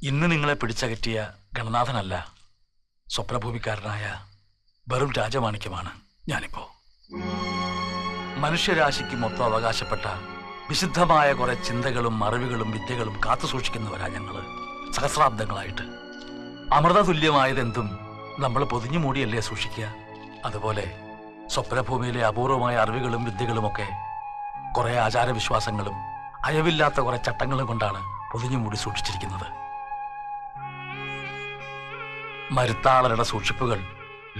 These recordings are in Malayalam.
ഇന്ന് നിങ്ങളെ പിടിച്ചകറ്റിയ ഗണനാഥനല്ല, സ്വപ്നഭൂമിക്കാരനായ വെറും രാജമാണിക്യമാണ് ഞാനിപ്പോ. മനുഷ്യരാശിക്ക് മൊത്തം അവകാശപ്പെട്ട വിശുദ്ധമായ കുറെ ചിന്തകളും അറിവുകളും വിദ്യകളും കാത്തു സൂക്ഷിക്കുന്നവരാ ഞങ്ങള്. സഹസ്രാബ്ദങ്ങളായിട്ട് അമൃതതുല്യമായതെന്തും നമ്മൾ പൊതിഞ്ഞു മൂടിയല്ലേ സൂക്ഷിക്കുക. അതുപോലെ സ്വപ്നഭൂമിയിലെ അപൂർവമായ അറിവുകളും വിദ്യകളുമൊക്കെ കുറെ ആചാരവിശ്വാസങ്ങളും അയവില്ലാത്ത കുറെ ചട്ടങ്ങളും കൊണ്ടാണ് പൊതിഞ്ഞു മൂടി സൂക്ഷിച്ചിരിക്കുന്നത്. മരുത്താളരുടെ സൂക്ഷിപ്പുകൾ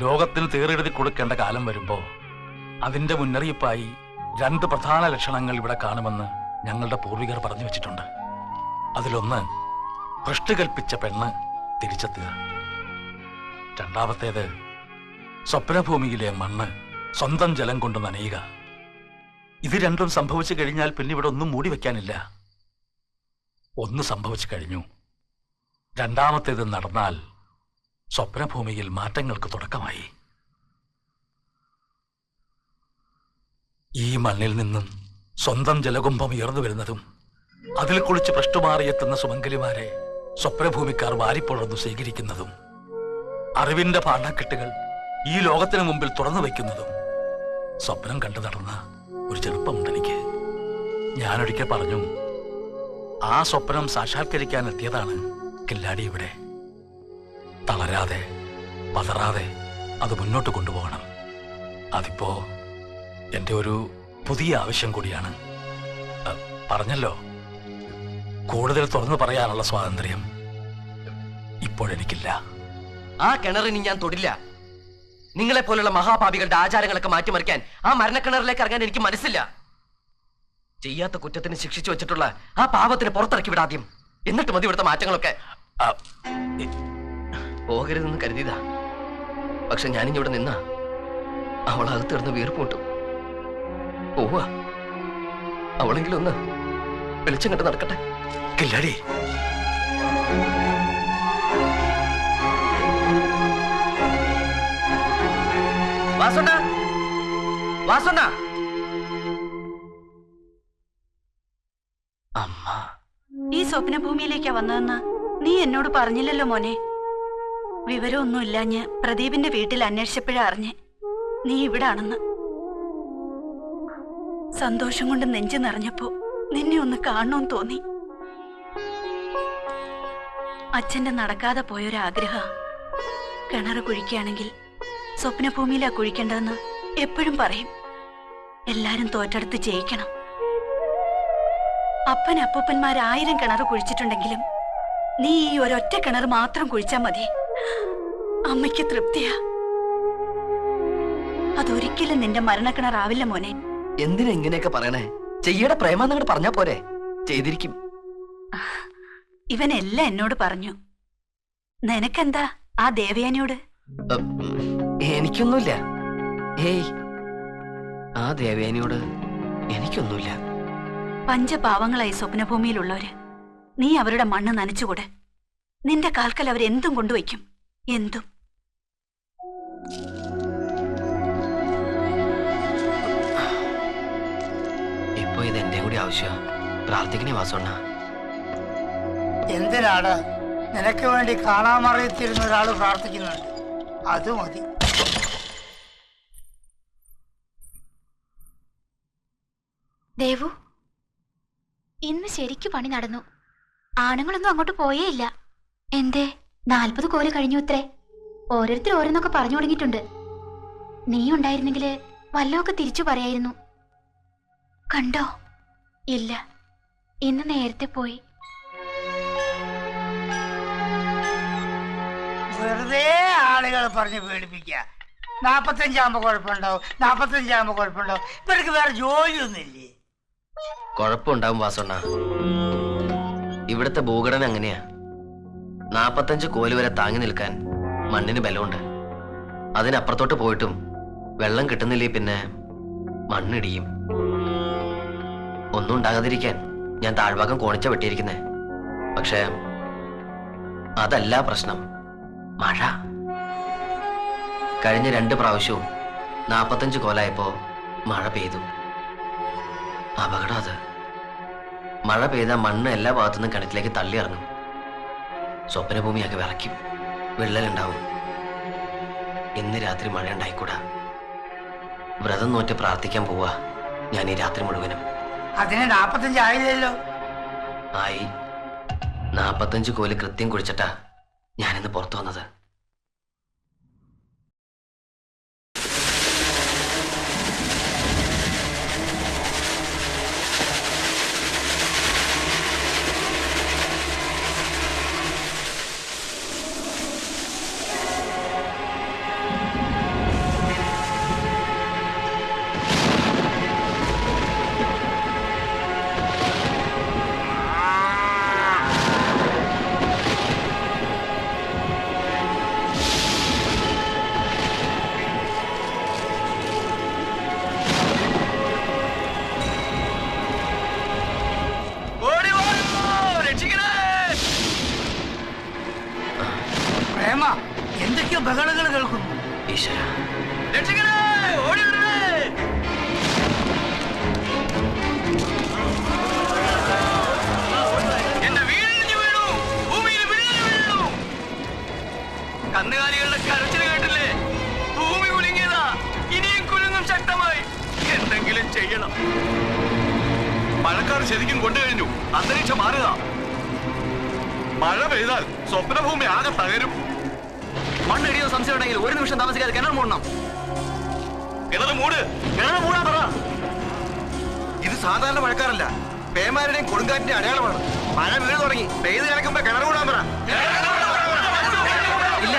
ലോകത്തിന് തീരെഴുതി കൊടുക്കേണ്ട കാലം വരുമ്പോ അതിന്റെ മുന്നറിയിപ്പായി 2 പ്രധാന ലക്ഷണങ്ങൾ ഇവിടെ കാണുമെന്ന് ഞങ്ങളുടെ പൂർവികർ പറഞ്ഞു വെച്ചിട്ടുണ്ട്. അതിലൊന്ന് ഭ്രഷ്ട് കൽപ്പിച്ച പെണ്ണ് തിരിച്ചെത്തുക. രണ്ടാമത്തേത് സ്വപ്നഭൂമിയിലെ മണ്ണ് സ്വന്തം ജലം കൊണ്ട് നനയുക. ഇത് രണ്ടും സംഭവിച്ചു കഴിഞ്ഞാൽ പിന്നെ ഇവിടെ ഒന്നും മൂടി വെക്കാനില്ല. ഒന്ന് സംഭവിച്ചു കഴിഞ്ഞു. രണ്ടാമത്തേത് നടന്നാൽ സ്വപ്നഭൂമിയിൽ മാറ്റങ്ങൾക്ക് തുടക്കമായി. ഈ മണ്ണിൽ നിന്നും സ്വന്തം ജലകുംഭം ഉയർന്നു വരുന്നതും അതിൽ കുളിച്ച് ഭ്രഷ്ടുമാറിയെത്തുന്ന സുമംഗലിമാരെ സ്വപ്നഭൂമിക്കാർ വാരിപ്പുഴർന്നു സ്വീകരിക്കുന്നതും അറിവിന്റെ പാഠക്കെട്ടുകൾ ഈ ലോകത്തിന് മുമ്പിൽ തുറന്നു വയ്ക്കുന്നതും സ്വപ്നം കണ്ടു നടന്ന ഒരു ചെറുപ്പമുണ്ട് എനിക്ക്. ഞാനൊരിക്കൽ പറഞ്ഞു, ആ സ്വപ്നം സാക്ഷാത്കരിക്കാൻ എത്തിയതാണ് കില്ലാടി ഇവിടെ. തളരാതെ പതറാതെ അത് മുന്നോട്ട് കൊണ്ടുപോകണം. അതിപ്പോ എന്റെ ഒരു പുതിയ ആവശ്യം കൂടിയാണ്. പറഞ്ഞല്ലോ, കൂടുതൽ തുറന്നു പറയാനുള്ള സ്വാതന്ത്ര്യം ഇപ്പോഴെനിക്കില്ല. ആ കിണറിന് ഞാൻ തൊടില്ല. നിങ്ങളെ പോലുള്ള മഹാപാപികളുടെ ആചാരങ്ങളൊക്കെ മാറ്റിമറിക്കാൻ ആ മരണക്കിണറിലേക്ക് ഇറങ്ങാൻ എനിക്ക് മനസ്സില്ല. ചെയ്യാത്ത കുറ്റത്തിന് ശിക്ഷിച്ചു വെച്ചിട്ടുള്ള ആ പാപത്തിന് പുറത്തിറക്കി വിടാദ്യം, എന്നിട്ട് മതി ഇവിടുത്തെ മാറ്റങ്ങളൊക്കെ. പോകരുതെന്ന് കരുതിയതാ, പക്ഷെ ഞാനിവിടെ നിന്നാ അവളകത്തിരുന്ന് വീർപ്പുമുട്ടും. പോവാ, അവളെങ്കിലും ഒന്ന് വെളിച്ചം കണ്ട് നടക്കട്ടെ. കില്ലാടി, വാസുണ്ണ, വാസുണ്ണ. അമ്മ, ഈ സ്വപ്നഭൂമിയിലേക്കാ വന്നതെന്ന് നീ എന്നോട് പറഞ്ഞില്ലല്ലോ മോനെ. വിവരമൊന്നുമില്ലാഞ്ഞ് പ്രദീപിന്റെ വീട്ടിൽ അന്വേഷിച്ചപ്പോഴാ അറിഞ്ഞ് നീ ഇവിടാണെന്ന്. സന്തോഷം കൊണ്ട് നെഞ്ചു നിറഞ്ഞപ്പോ നിന്നെ ഒന്ന് കാണണമെന്ന് തോന്നി. അച്ഛന്റെ നടക്കാതെ പോയൊരാഗ്രഹ. കിണറ് കുഴിക്കുകയാണെങ്കിൽ സ്വപ്നഭൂമിയിലാ കുഴിക്കേണ്ടതെന്ന് എപ്പോഴും പറയും. എല്ലാരും തോറ്റെടുത്ത് ജയിക്കണം. അപ്പനപ്പൂപ്പന്മാർ 1000 കിണറ് കുഴിച്ചിട്ടുണ്ടെങ്കിലും നീ ഈ ഒരൊറ്റ കിണർ മാത്രം കുഴിച്ചാ മതി. അമ്മയ്ക്ക് തൃപ്തിയാ. അതൊരിക്കലും നിന്റെ മരണക്കിണറാവില്ല മോനെ. എന്തിനാ ഇങ്ങനെയൊക്കെ പറയണേ? ചെയ്യയുടെ പ്രേമാന്നങ്ങട് പറഞ്ഞാ പോരെ? ചെയ്തിരിക്കും. ഇവനെല്ലാം എന്നോട് പറഞ്ഞു. നിനക്കെന്താ ആ ദേവയാനിയോട്? എനിക്കൊന്നുമില്ല. ഏയ്, ആ ദേവയാനിയോട് എനിക്കൊന്നുമില്ല. പഞ്ചപാവങ്ങളായി സ്വപ്നഭൂമിയിലുള്ളവര്. നീ അവരുടെ മണ്ണ് നനച്ചുകൂടെ? നിന്റെ കാൽക്കൽ അവരെന്തും കൊണ്ടുവയ്ക്കും, എന്തും. ഇപ്പൊ ഇത് എന്റെ കൂടി ആവശ്യം. പ്രാർത്ഥിക്കണേ വാസുണ്ണ. എന്തിനാണ് നിനക്ക് വേണ്ടി കാണാമറിയത്തിരുന്ന ഒരാള് പ്രാർത്ഥിക്കുന്നുണ്ട്, അത് മതി. ദേവു, ഇന്ന് ശരിക്കു പണി നടന്നു. ആണുങ്ങളൊന്നും അങ്ങോട്ട് പോയേയില്ല. എന്തേ? 40 കോല് കഴിഞ്ഞു ഇത്രേ. ഓരോരുത്തർ ഓരോന്നൊക്കെ പറഞ്ഞു തുടങ്ങിയിട്ടുണ്ട്. നീ ഉണ്ടായിരുന്നെങ്കില് വല്ലതൊക്കെ തിരിച്ചു പറയായിരുന്നു. കണ്ടോ? ഇല്ല, ഇന്ന് നേരത്തെ പോയി. വെറുതെ ആളുകൾ പറഞ്ഞ് പേടിപ്പിക്കുക. 45 ആകുമ്പോ കുഴപ്പമുണ്ടാവും, 45 ആകുമ്പോ കുഴപ്പമുണ്ടാവും. ഇവർക്ക് വേറെ ജോലിയൊന്നുമില്ലേ? കുഴപ്പമുണ്ടാവും വാസുണ്ണ. ഇവിടുത്തെ ഭൂഘടന അങ്ങനെയാ. 45 കോല് വരെ താങ്ങി നിൽക്കാൻ മണ്ണിന് ബലമുണ്ട്. അതിനപ്പുറത്തോട്ട് പോയിട്ടും വെള്ളം കിട്ടുന്നില്ലേ പിന്നെ മണ്ണിടിയും. ഒന്നും ഉണ്ടാകാതിരിക്കാൻ ഞാൻ താഴ്ഭാഗം കോണിച്ച വെട്ടിയിരിക്കുന്നേ. പക്ഷേ അതല്ല പ്രശ്നം, മഴ. കഴിഞ്ഞ 2 പ്രാവശ്യവും 45 കോലായപ്പോ മഴ പെയ്തു. അപകടം അത്. മഴ പെയ്ത മണ്ണ് എല്ലാ ഭാഗത്തുനിന്നും കിണറ്റിലേക്ക് തള്ളി ഇറങ്ങും. സ്വപ്നഭൂമിയൊക്കെ വിറയ്ക്കും, വിള്ളലുണ്ടാവും. ഇന്ന് രാത്രി മഴ ഉണ്ടായിക്കൂടാ. വ്രതം നോറ്റ് പ്രാർത്ഥിക്കാൻ പോവാ ഞാൻ ഈ രാത്രി മുഴുവനും. അതിന് 45 ആയില്ലല്ലോ. ആയി. 45 കോല് കൃത്യം കുഴിച്ചിട്ടാ ഞാനിന്ന് പുറത്തു വന്നത്. പ്രേമ, എന്തൊക്കെയോ ബഹളങ്ങൾ കേൾക്കുന്നു. ഈശ്വര, കന്നുകാലികളുടെ കരച്ചിൽ കേട്ടില്ലേ? ഭൂമി കുലുങ്ങിയതാ, ഇനിയും കുലുങ്ങും ശക്തമായി. എന്തെങ്കിലും ചെയ്യണം. മഴക്കാർ ശരിക്കും കൊണ്ടുകഴിഞ്ഞു. അന്തരീക്ഷം മാറുക. മഴ പെയ്താൽ സ്വപ്നഭൂമി ആകെ തകരും. മണ്ണിടിയോ സംശയം ഉണ്ടെങ്കിൽ ഒരു നിമിഷം താമസിക്കാതെ കിണർ മൂടണം. കിണർ മൂടാൻ പറ. ഇത് സാധാരണ മഴക്കാരല്ല, പേമാരുടെയും കൊടുങ്കാറ്റിന്റെ അടയാളമാണ്. മഴ വീട് തുടങ്ങി, പെയ്ത് കിടക്കുമ്പോ കിണർ മൂടാൻ പറ. ഇല്ല,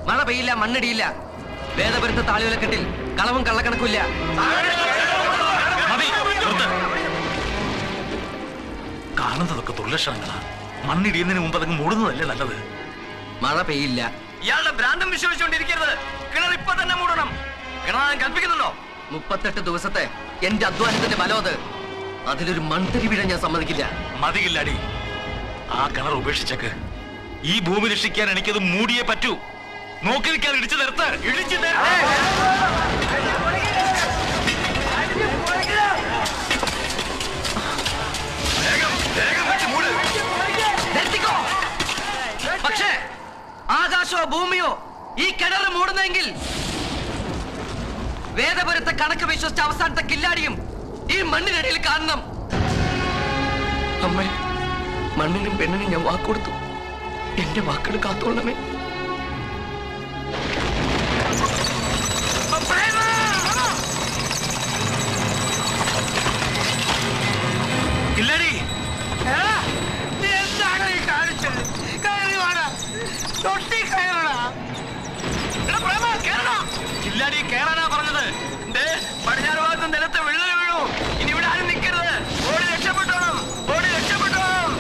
മഴ പെയ്യില്ല, മണ്ണിടിയില്ല. വേദപുരത്തെ താളിവിലക്കെട്ടിൽ കളവും കള്ളക്കണക്കില്ല. കാണുന്നതൊക്കെ ദുർലക്ഷണങ്ങളാ. മണ്ണിടിയുന്നതിന് മുമ്പ് അതങ്ങ് മൂടുന്നതല്ലേ നല്ലത്. മഴ പെയ്യില്ല. ഇയാളുടെ ഭ്രാന്തം വിശ്വസിച്ചുകൊണ്ടിരിക്കരുത്. കിണർ ഇപ്പൊ തന്നെ മൂടണം. കിണറാൻ കൽപ്പിക്കുന്നുണ്ടോ? 38 ദിവസത്തെ എന്റെ അധ്വാനത്തിന്റെ ബലോത്. അതിലൊരു മൺതരി വീഴാൻ ഞാൻ സമ്മതിക്കില്ല. മതിയില്ലടി, ആ കിണർ ഉപേക്ഷിച്ചേക്ക്. ഈ ഭൂമി രക്ഷിക്കാൻ എനിക്കത് മൂടിയേ പറ്റൂ. നോക്കി നിൽക്കാൻ ഇടിച്ചു നിർത്ത്. പക്ഷേ ആകാശമോ ഭൂമിയോ ഈ കിണർ മൂടുന്നെങ്കിൽ വേദപുരത്തെ കണക്ക് വിശ്വസിച്ച അവസാനത്തെ കില്ലാടിയും ഈ മണ്ണിനിടയിൽ കാണണം. അമ്മേ, മണ്ണിനും പെണ്ണിനും ഞാൻ വാക്കുകൊടുത്തു. എന്റെ വാക്കുകൾ കാത്തോളണമേ. കില്ലാടി, നീ എന്താണ് ഈ കാണിച്ചത്? കയറി വാടാ, തൊട്ടി കയറടാ. കില്ലാടി കേറാനാ പറഞ്ഞത്. പടിഞ്ഞാറ് ഭാഗത്ത് നിലത്ത് വിള്ളൽ വീണു. ഇനി ഇവിടെ ആരും നിൽക്കരുത്. ഓടി രക്ഷപ്പെട്ടോണം, ഓടി രക്ഷപ്പെട്ടോണം.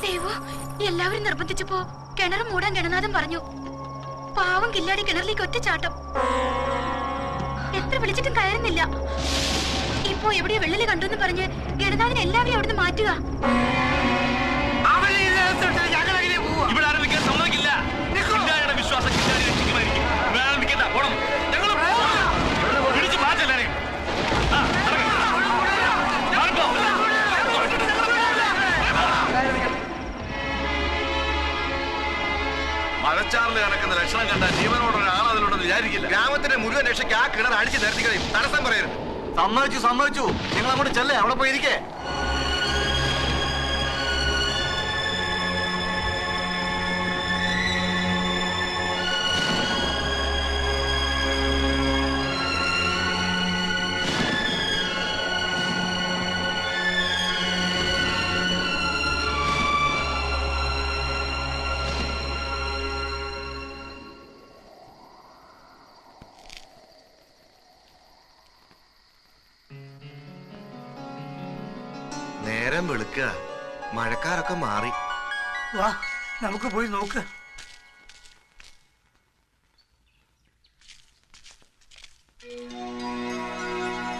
ദേവു, എല്ലാവരും നിർബന്ധിച്ചപ്പോ കിണർ മൂടാൻ ഗണനാഥൻ പറഞ്ഞു. പാവം കില്ലാടി കിണറിലേക്ക് ഒറ്റച്ചാട്ടം. എത്ര വിളിച്ചിട്ടും കയറുന്നില്ല. ഇപ്പോ എവിടെയോ വെള്ളല് കണ്ടെന്ന് പറഞ്ഞ് ഗണനാഥൻ എല്ലാവരെയും അവിടുന്ന് മാറ്റുക. ഇവിടെ ആരും നിൽക്കാൻ സമ്മതിക്കില്ല. കില്ലാടിയുടെ വിശ്വാസം കില്ലാടി രക്ഷിക്കുമായിരിക്കും. ഇവിടെ ആരും നിൽക്കണ്ട, പോണം. ഞങ്ങൾ പിടിച്ചു മാറ്റല്ലേ. മഴച്ചാറിൽ കണക്കുന്ന ലക്ഷണം കണ്ട ജീവനോടൊരാൾ അതിലുണ്ടെന്ന് വിചാരിക്കില്ല. ഗ്രാമത്തിന്റെ മുഴുവൻ രക്ഷയ്ക്ക് ആ കിണർ അടിച്ച് നിരത്തി കളയും. തടസ്സം പറയരുത്. സമ്മതിച്ചു. നിങ്ങൾ അങ്ങോട്ട് ചെല്ലേ, അവിടെ പോയിരിക്കേ. നേരം വെളുക്കുക, മഴക്കാരൊക്കെ മാറി. വാ, നമുക്ക് പോയി നോക്ക്.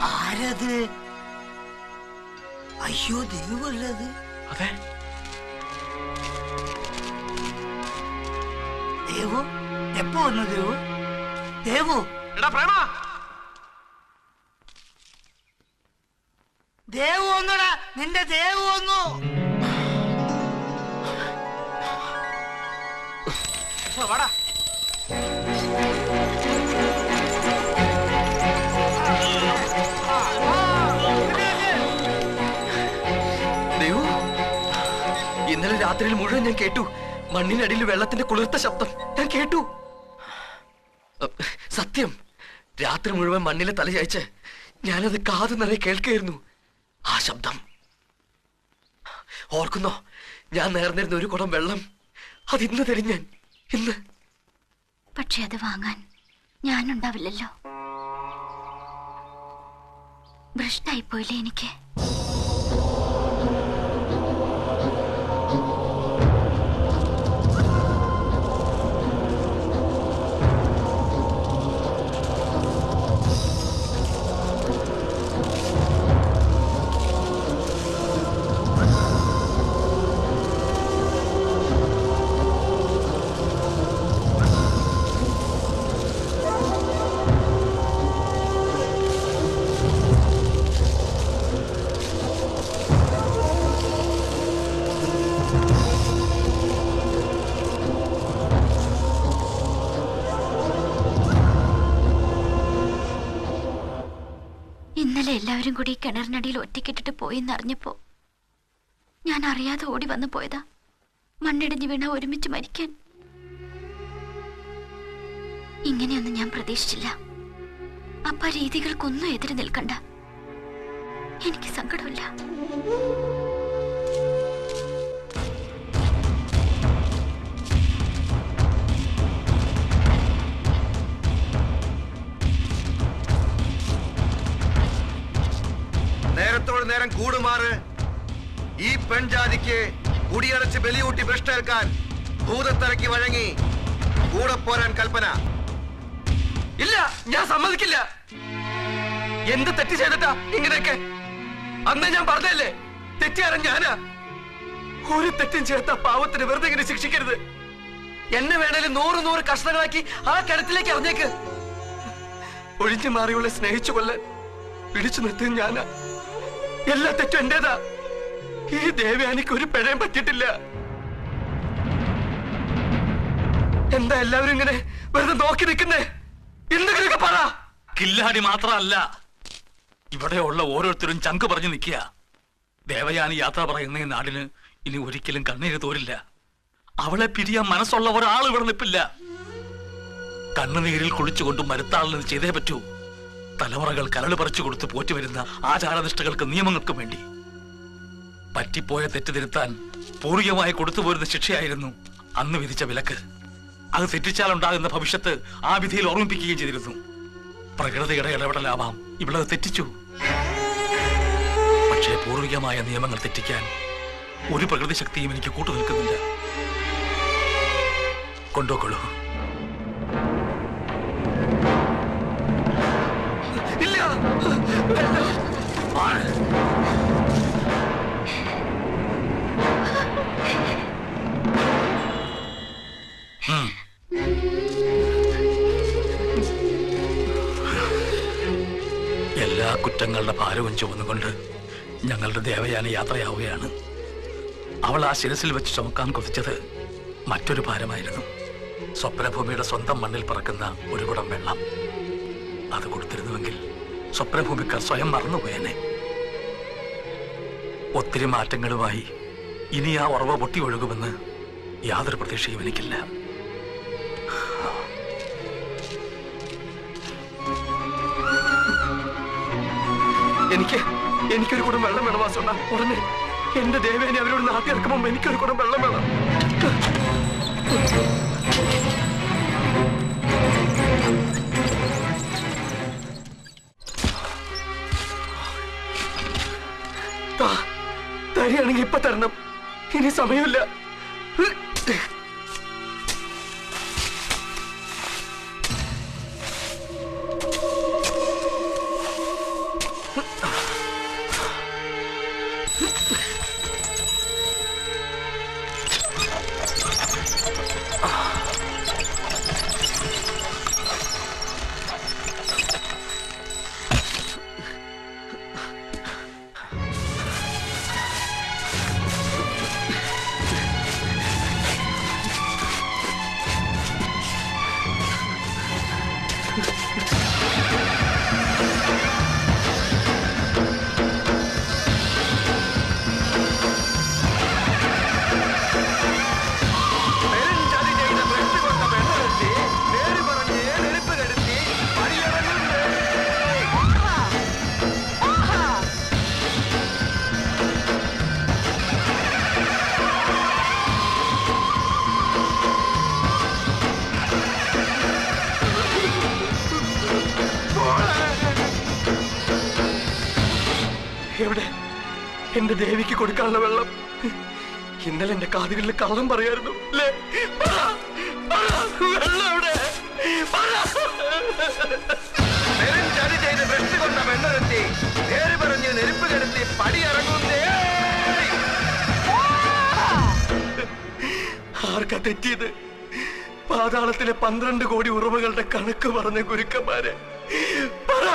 ആരത്? അയ്യോ, ദൈവമല്ലത്. അതെ, ദേവു എപ്പോ വന്നു? ദേവു എടാ പ്രേമ, ദേവു വന്നുടാ, നിന്റെ ദേവു വന്നു. ഇന്നലെ രാത്രിയിൽ മുഴുവൻ ഞാൻ കേട്ടു. മണ്ണിനടിയിൽ വെള്ളത്തിന്റെ കുളിർത്ത ശബ്ദം ഞാൻ കേട്ടു. സത്യം, രാത്രി മുഴുവൻ മണ്ണിലെ തലചായ്ച്ച് ഞാനത് കാതു നിറയെ കേൾക്കുകയായിരുന്നു. ആ ശബ്ദം ഓർക്കുന്നോ? ഞാൻ നേർന്നിരുന്ന ഒരു കുടം വെള്ളം അതിന്ന് തരും ഞാൻ ഇന്ന്. പക്ഷെ അത് വാങ്ങാൻ ഞാനുണ്ടാവില്ലല്ലോ. ഭ്രഷ്ടായിപ്പോയില്ലേ എനിക്ക്. ഇന്നലെ എല്ലാവരും കൂടി കിണറിനടിയിൽ ഒറ്റയ്ക്കിട്ടിട്ട് പോയെന്നറിഞ്ഞപ്പോ ഞാൻ അറിയാതെ ഓടി വന്നു പോയതാ. മണ്ണിടിഞ്ഞ് വീണ ഒരുമിച്ച് മരിക്കാൻ. ഇങ്ങനെയൊന്നും ഞാൻ പ്രതീക്ഷിച്ചില്ല. അപ്പ രീതികൾക്കൊന്നും എതിര് നിൽക്കണ്ട. എനിക്ക് സങ്കടമില്ല. നേരത്തോട് നേരം കൂടുമാറ്. ഈ പെൺജാതിക്ക് കുടിയടച്ച് ബലിയൂട്ടി ഭ്രഷ്ടേൽക്കാൻ ഭൂതത്തരയ്ക്ക് വഴങ്ങി കൂടെ പോരാൻ കൽപ്പന. ഇല്ല, ഞാൻ സമ്മതിക്കില്ല. എന്ത് തെറ്റ് ചെയ്തിട്ടാ ഇങ്ങനെയൊക്കെ? അന്ന് ഞാൻ പറഞ്ഞല്ലേ, തെറ്റുകാരൻ ഞാനാ. ഒരു തെറ്റും ചേർത്ത പാവത്തിന് വെറുതെ ഇങ്ങനെ ശിക്ഷിക്കരുത്. എന്നെ വേണേലും 100 കഷ്ണങ്ങളാക്കി ആ കിണറ്റിലേക്ക് അറിഞ്ഞേക്ക്. ഒഴിഞ്ഞു മാറിയുള്ള സ്നേഹിച്ചു കൊല്ലാൻ പിടിച്ചു നിർത്തിയത് ഞാനാ. എല്ലാ തെറ്റും എന്റേതാ. ഈ ദേവയാനിക്ക് ഒരു പിഴയും പറ്റിയിട്ടില്ല. എന്താ എല്ലാവരും ഇങ്ങനെ വെറുതെ നോക്കി നിൽക്കുന്നേ? എന്തെങ്കിലുമൊക്കെ പറ. കില്ലാടി മാത്രമല്ല, ഇവിടെയുള്ള ഓരോരുത്തരും ചങ്ക് പറഞ്ഞു നിൽക്കുക. ദേവയാനി യാത്ര പറയുന്ന ഈ നാടിന് ഇനി ഒരിക്കലും കണ്ണീര് തോരില്ല. അവളെ പിരിയാൻ മനസ്സുള്ള ഒരാൾ ഇവിടെ നിൽപ്പില്ല. കണ്ണുനീരിൽ കുളിച്ചുകൊണ്ട് മരുത്താളിന് ചെയ്തേ പറ്റൂ. തലമുറകൾ കരട് പറിച്ചു കൊടുത്ത് പോറ്റുവരുന്ന ആചാരനിഷ്ഠകൾക്ക് നിയമങ്ങൾക്കും വേണ്ടി പറ്റിപ്പോയ തെറ്റ് തിരുത്താൻ പൂർവികമായി കൊടുത്തുപോരുന്ന ശിക്ഷയായിരുന്നു അന്ന് വിധിച്ച വിലക്ക്. അത് തെറ്റിച്ചാലുണ്ടാകുന്ന ഭവിഷ്യത്ത് ആ വിധിയിൽ ഓർമ്മിപ്പിക്കുകയും ചെയ്തിരുന്നു. പ്രകൃതിയുടെ ഇടപെടലാവാം ഇവിടെ തെറ്റിച്ചു. പക്ഷേ പൂർവികമായ നിയമങ്ങൾ തെറ്റിക്കാൻ ഒരു പ്രകൃതി ശക്തിയും എനിക്ക് കൂട്ടുനിൽക്കുന്നില്ല. കൊണ്ടുപോയിക്കൊള്ളൂ. എല്ലാ കുറ്റങ്ങളുടെ ഭാരവും ചുമന്നുകൊണ്ട് ഞങ്ങളുടെ ദേവയാനി യാത്രയാവുകയാണ്. അവൾ ആ ശിരസിൽ വെച്ച് ചുമക്കാൻ കൊതിച്ചത് മറ്റൊരു ഭാരമായിരുന്നു. സ്വപ്നഭൂമിയുടെ സ്വന്തം മണ്ണിൽ പറക്കുന്ന ഒരു കുടം വെള്ളം. അത് കൊടുത്തിരുന്നുവെങ്കിൽ സ്വപ്നഭൂമിക്കാർ സ്വയം മറന്നുപോയനെ. ഒത്തിരി മാറ്റങ്ങളുമായി ഇനി ആ ഉറവ പൊട്ടി ഒഴുകുമെന്ന് യാതൊരു പ്രതീക്ഷയും എനിക്കില്ല. എനിക്കൊരു കുടം വെള്ളം വേണം വാസുണ്ണ. ഉടനെ എന്റെ ദേവേനെ അവരോട് നാട്ടിറക്കുമ്പോ എനിക്കൊരു കുടം വെള്ളം വേണം. തരികയാണെങ്കിൽ ഇപ്പൊ തരണം. ഇനി സമയമില്ല. എന്റെ ദേവിക്ക് കൊടുക്കാനുള്ള വെള്ളം. ഇന്നലെ എന്റെ കാതുകളിൽ കള്ളം പറയായിരുന്നു അല്ലേ? വെള്ളം എവിടെ? ചതി ചെയ്ത് ബ്രഷ് കൊണ്ട പെണ്ണൊരുത്തി നേര് പറഞ്ഞ് നെരുപ്പ് കെടുത്തി പടിയിറങ്ങുന്നേ. ആർക്കാ തെറ്റിയത്? പാതാളത്തിലെ 12 കോടി ഉറവകളുടെ കണക്ക് പറഞ്ഞ ഗുരുക്കന്മാരെ പറ,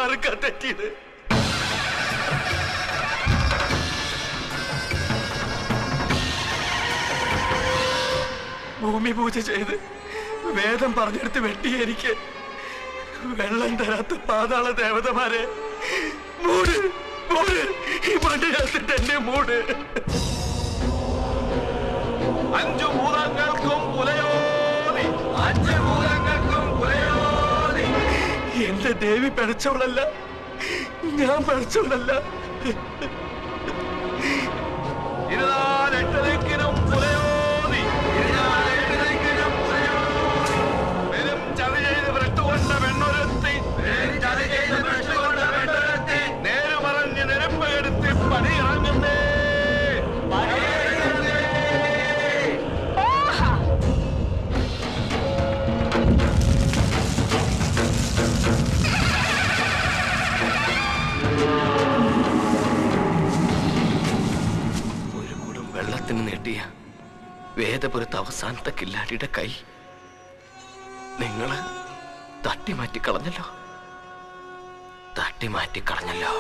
ആർക്കാ തെറ്റിയത്? ഭൂമി പൂജ ചെയ്ത് വേദം പറഞ്ഞെടുത്ത് വെട്ടിയ എനിക്ക് വെള്ളം തരാത്ത പാതാള ദേവതമാരെ മൂട് മൂട്, ഈ മണ്ണിനകത്തിട്ട് എന്നെ മൂട്. 5 ഭൂതങ്ങൾക്കും പുലയോതി, 5 ഭൂതങ്ങൾക്കും പുലയോതി. എന്റെ ദേവി പിഴച്ചവളല്ല, ഞാൻ പിഴച്ചവളല്ല. 24 ദിക്കിനും പുലയോതി, 24 ദിക്കിനും പുലയോതി. വെറും ചതി ചെയ്ത് ബ്രട്ടുകൊണ്ട പെണ്ണൊരുത്തി, വെറും ചതി ചെയ്ത് ബ്രട്ടുകൊണ്ട പെണ്ണൊരുത്തി നേര് പറഞ്ഞ് നെരുപ്പ് എടുത്ത് പണിയിറങ്ങുന്നേ. വെള്ളത്തിന് നീട്ടിയ വേദപുരത്ത് അവസാനത്തെ കില്ലാടിയുടെ കൈ നിങ്ങള് തട്ടിമാറ്റിക്കളഞ്ഞല്ലോ, തട്ടിമാറ്റിക്കളഞ്ഞല്ലോ,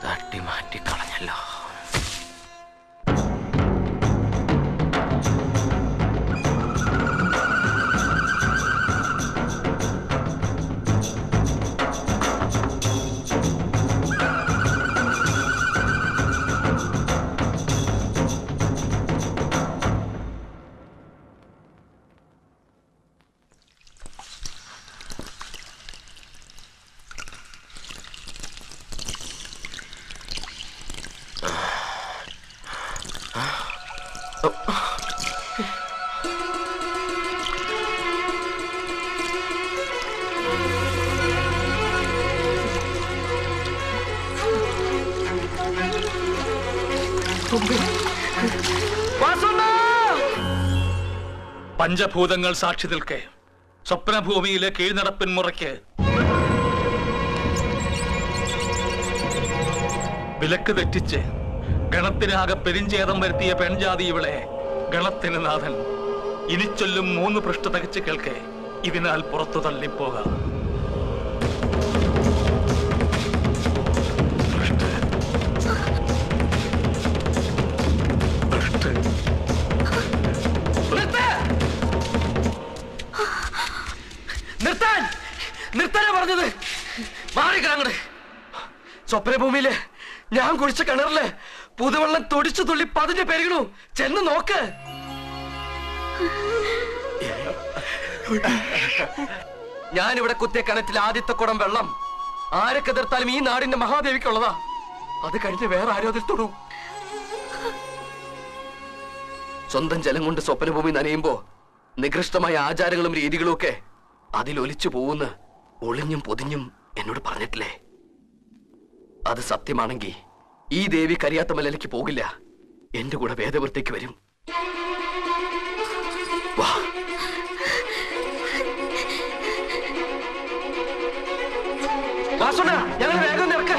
തട്ടിമാറ്റിക്കളഞ്ഞല്ലോ. പഞ്ചഭൂതങ്ങൾ സാക്ഷി നിൽക്കെ സ്വപ്നഭൂമിയിലെ കീഴ്നടപ്പിൻ മുറയ്ക്ക് വിലക്ക് തെറ്റിച്ച് ഗണത്തിനാകെ പെരിഞ്ചേതം വരുത്തിയ പെൺജാതി ഇവളെ ഗണത്തിന് നാഥൻ ഇനി ചൊല്ലും 3 പൃഷ്ഠ തകച്ച് കേൾക്കെ ഇതിനാൽ പുറത്തു തള്ളിപ്പോകാം. നിർത്താൻ നിർത്താനാ പറഞ്ഞത്. മാറിക്കണങ്ങട്. സ്വപ്നഭൂമിയില് ഞാൻ കുഴിച്ച കിണറില് പുതുവെള്ളം തൊടിച്ചു തുള്ളി 10 പെരുകണു. ചെന്ന് നോക്ക്. ഞാനിവിടെ കുത്തിയ കിണറ്റിൽ ആദ്യത്തെ കുടം വെള്ളം ആരൊക്കെ എതിർത്താലും ഈ നാടിന്റെ മഹാദേവിക്കുള്ളതാ. അത് കഴിഞ്ഞ് വേറെ ആരോ അതിൽ തൊടൂ. സ്വന്തം ജലം കൊണ്ട് സ്വപ്നഭൂമി നനയുമ്പോ നികൃഷ്ടമായ ആചാരങ്ങളും രീതികളും ഒക്കെ അതിലൊലിച്ചു പോകുന്ന ഒളിഞ്ഞും പൊതിഞ്ഞും എന്നോട് പറഞ്ഞിട്ടില്ലേ? അത് സത്യമാണെങ്കിൽ ഈ ദേവി കരിയാത്ത മലയിലേക്ക് പോകില്ല, എന്റെ കൂടെ വേദവൃത്തിക്ക് വരും. വാ. വാസുണ്ണ, ഞങ്ങൾ വേഗം നിറക്ക.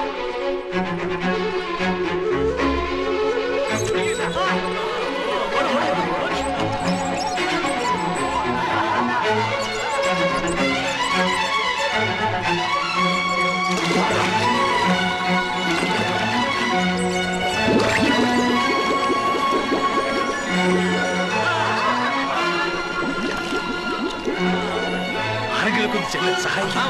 ആരെങ്കിലും ചെല്ലാൻ സഹായിക്കാം.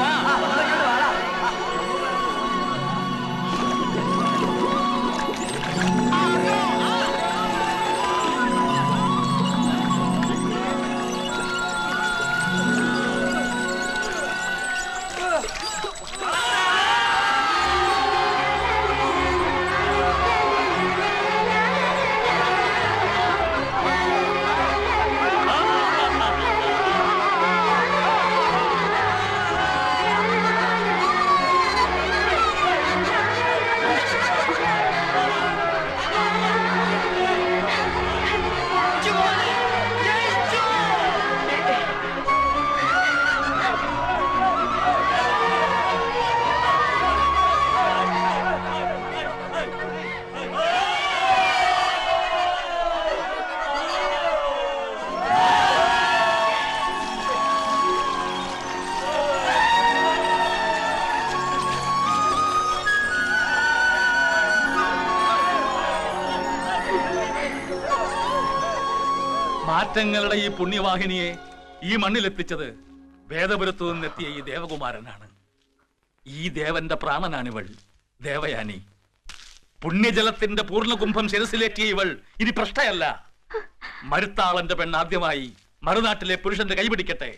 മാറ്റങ്ങളുടെ ഈ പുണ്യവാഹിനിയെ ഈ മണ്ണിലെത്തിച്ചത് വേദപുരത്തു നിന്നെത്തിയ ഈ ദേവകുമാരനാണ്. ഈ ദേവന്റെ പ്രാണനാണിവൾ, ദേവയാനി. പുണ്യജലത്തിന്റെ പൂർണ്ണകുംഭം ശിരസിലേറ്റിയ ഇവൾ ഇനി പ്രശ്നയല്ല. മരുത്താളന്റെ പെണ്ണ് ആദ്യമായി മറുനാട്ടിലെ പുരുഷന്റെ കൈപിടിക്കട്ടെ.